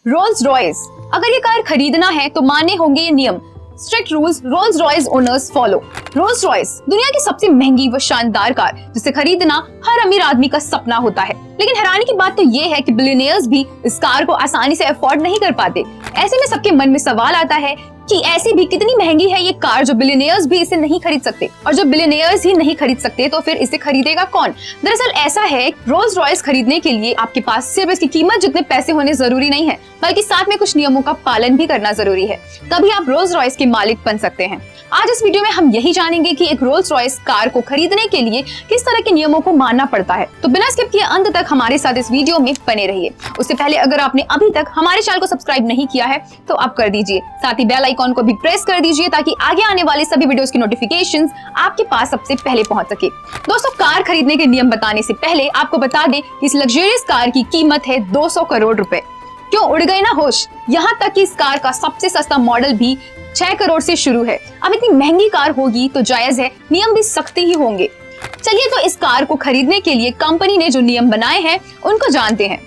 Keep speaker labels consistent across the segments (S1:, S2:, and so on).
S1: Rolls Royce. अगर ये car खरीदना है तो मानने होंगे ये नियम। Strict rules Rolls Royce owners follow. Rolls Royce दुनिया की सबसे महंगी व शानदार कार, जिसे खरीदना हर अमीर आदमी का सपना होता है। लेकिन हैरानी की बात तो ये है कि बिलियनियर्स भी इस कार को आसानी से अफोर्ड नहीं कर पाते। ऐसे में सबके मन में सवाल आता है कि ऐसी भी कितनी महंगी है ये कार जो बिलियनियर्स भी इसे नहीं खरीद सकते, और जब बिलियनियर्स ही नहीं खरीद सकते तो फिर इसे खरीदेगा कौन। दरअसल ऐसा है, रोल्स रॉयस खरीदने के लिए आपके पास सिर्फ इसकी कीमत जितने पैसे होने जरूरी नहीं है, बल्कि साथ में कुछ नियमों का पालन भी करना जरूरी है, तभी आप रोल्स रॉयस के मालिक बन सकते हैं। आज इस वीडियो में हम यही जानेंगे कि एक रोल्स रॉयस कार को खरीदने के लिए किस तरह के नियमों को मानना पड़ता है। तो बिना स्किप किए अंत तक हमारे साथ इस वीडियो में बने रहिए। उससे पहले अगर आपने अभी तक हमारे चैनल को सब्सक्राइब नहीं किया है तो आप कर दीजिए, साथ ही बेल आइकॉन को भी प्रेस कर दीजिए ताकि आगे आने वाले सभी वीडियोस की नोटिफिकेशंस आपके पास सबसे पहले पहुंच सके। दोस्तों, कार खरीदने के नियम बताने से पहले आपको बता दें कि इस लग्जरियस कार की कीमत है 200 करोड़ रुपए। क्यों उड़ गए ना होश? यहाँ तक कि इस कार का सबसे सस्ता मॉडल भी 6 करोड़ से शुरू है। अब इतनी महंगी कार होगी तो जायज है नियम भी सख्त ही होंगे। चलिए तो इस कार को खरीदने के लिए कंपनी ने जो नियम बनाए हैं उनको जानते हैं।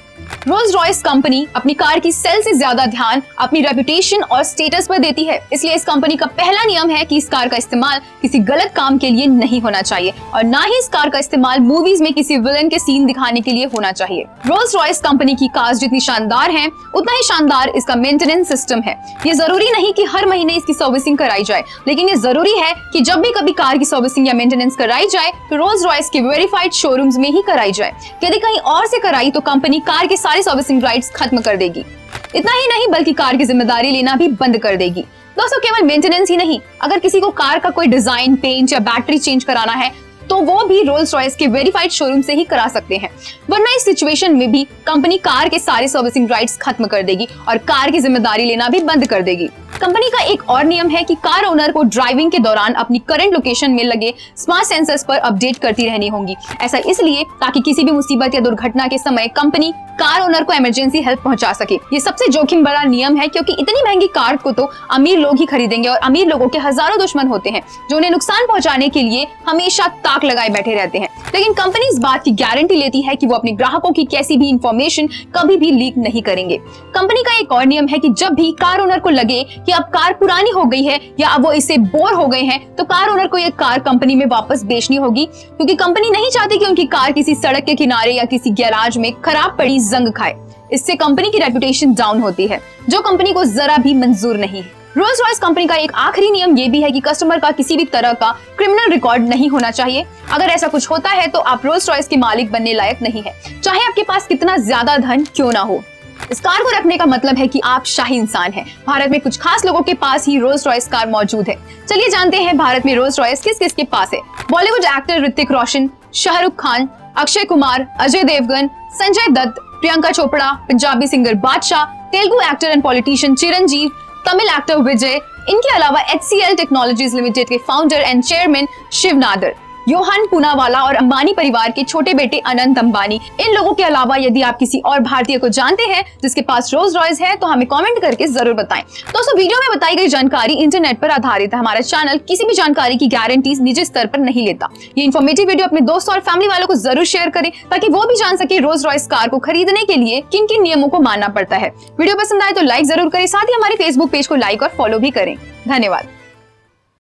S1: रोल्स रॉयस कंपनी अपनी कार की सेल से ज्यादा ध्यान अपनी रेपुटेशन और स्टेटस पर देती है। इसलिए इस कंपनी का पहला नियम है कि इस कार का इस्तेमाल किसी गलत काम के लिए नहीं होना चाहिए, और ना ही इस कार का इस्तेमाल मूवीज में किसी विलन के सीन दिखाने के लिए होना चाहिए। रोल्स रॉयस कंपनी की कार्स जितनी शानदार हैं, उतना ही शानदार इसका मेंटेनेंस सिस्टम है। ये जरूरी नहीं कि हर महीने इसकी सर्विसिंग कराई जाए, लेकिन ये जरूरी है कि जब भी कभी कार की सर्विसिंग या मेंटेनेंस कराई जाए तो रोल्स रॉयस के वेरीफाइड शोरूम्स में ही कराई जाए। यदि कहीं और से कराई तो कंपनी कार के सारे सर्विसिंग राइट्स खत्म कर देगी। इतना ही नहीं बल्कि कार की जिम्मेदारी लेना भी बंद कर देगी। दोस्तों, केवल मेंटेनेंस ही नहीं, अगर किसी को कार का कोई डिजाइन, पेंट या बैटरी चेंज कराना है तो वो भी रोल्स रॉयस के वेरीफाइड शोरूम से ही करा सकते हैं। वरना इस सिचुएशन में भी कंपनी कार के सारे सर्विसिंग राइट्स खत्म कर देगी और कार की जिम्मेदारी लेना भी बंद कर देगी। कंपनी का एक और नियम है कि कार ओनर को ड्राइविंग के दौरान अपनी करंट लोकेशन में लगे स्मार्ट सेंसर्स पर अपडेट करती रहनी होगी। ऐसा इसलिए ताकि किसी भी मुसीबत या दुर्घटना के समय कंपनी कार ओनर को इमरजेंसी हेल्प पहुंचा सके। ये सबसे जोखिम भरा नियम है क्योंकि इतनी महंगी कार को तो अमीर लोग ही खरीदेंगे, और अमीर लोगों के हजारों दुश्मन होते हैं जो उन्हें नुकसान पहुंचाने के लिए हमेशा ताक लगाए बैठे रहते हैं। लेकिन कंपनी इस बात की गारंटी लेती है कि वो अपने ग्राहकों की कैसी भी इंफॉर्मेशन कभी भी लीक नहीं करेंगे। कंपनी का एक और नियम है कि जब भी कार ओनर को लगे कि अब कार पुरानी हो गई है या अब वो इससे बोर हो गए हैं तो कार ओनर को ये कार कंपनी में वापस बेचनी होगी, क्योंकि कंपनी नहीं चाहती कि उनकी कार किसी सड़क के किनारे या किसी गैराज में खराब पड़ी जंग खाए। इससे कंपनी की रेपुटेशन डाउन होती है, जो कंपनी को जरा भी मंजूर नहीं है। रोल्स रॉयस कंपनी का एक आखिरी नियम ये भी है कि कस्टमर का किसी भी तरह का क्रिमिनल रिकॉर्ड नहीं होना चाहिए। अगर ऐसा कुछ होता है तो आप रोल्स रॉयस के मालिक बनने लायक नहीं है, चाहे आपके पास कितना ज्यादा धन क्यों ना हो। इस कार को रखने का मतलब है कि आप शाही इंसान हैं। भारत में कुछ खास लोगों के पास ही रोल्स रॉयस कार मौजूद है। चलिए जानते हैं भारत में रोल्स रॉयस किस किस के पास है। Bollywood actor Hrithik Roshan, Shahrukh Khan, Akshay Kumar, Ajay Devgan, Sanjay Dutt, Priyanka Chopra, Punjabi singer Badshah, Telugu actor and politician Chiranjeevi, Tamil actor Vijay, इनके अलावा HCL टेक्नोलॉजीज लिमिटेड के founder and chairman Shiv Nadar, Yohan Poonawalla और अंबानी परिवार के छोटे बेटे अनंत अंबानी। इन लोगों के अलावा यदि आप किसी और भारतीय को जानते हैं जिसके पास रोल्स रॉयस है तो हमें कमेंट करके जरूर बताएं। दोस्तों, वीडियो में बताई गई जानकारी इंटरनेट पर आधारित है। हमारा चैनल किसी भी जानकारी की गारंटीज निजी स्तर पर नहीं लेता। ये इन्फॉर्मेटिव वीडियो अपने दोस्तों और फैमिली वालों को जरूर शेयर करें ताकि वो भी जान सके रोल्स रॉयस कार को खरीदने के लिए किन किन नियमों को मानना पड़ता है। वीडियो पसंद आए तो लाइक जरूर करें, साथ ही हमारे फेसबुक पेज को लाइक और फॉलो भी करें। धन्यवाद।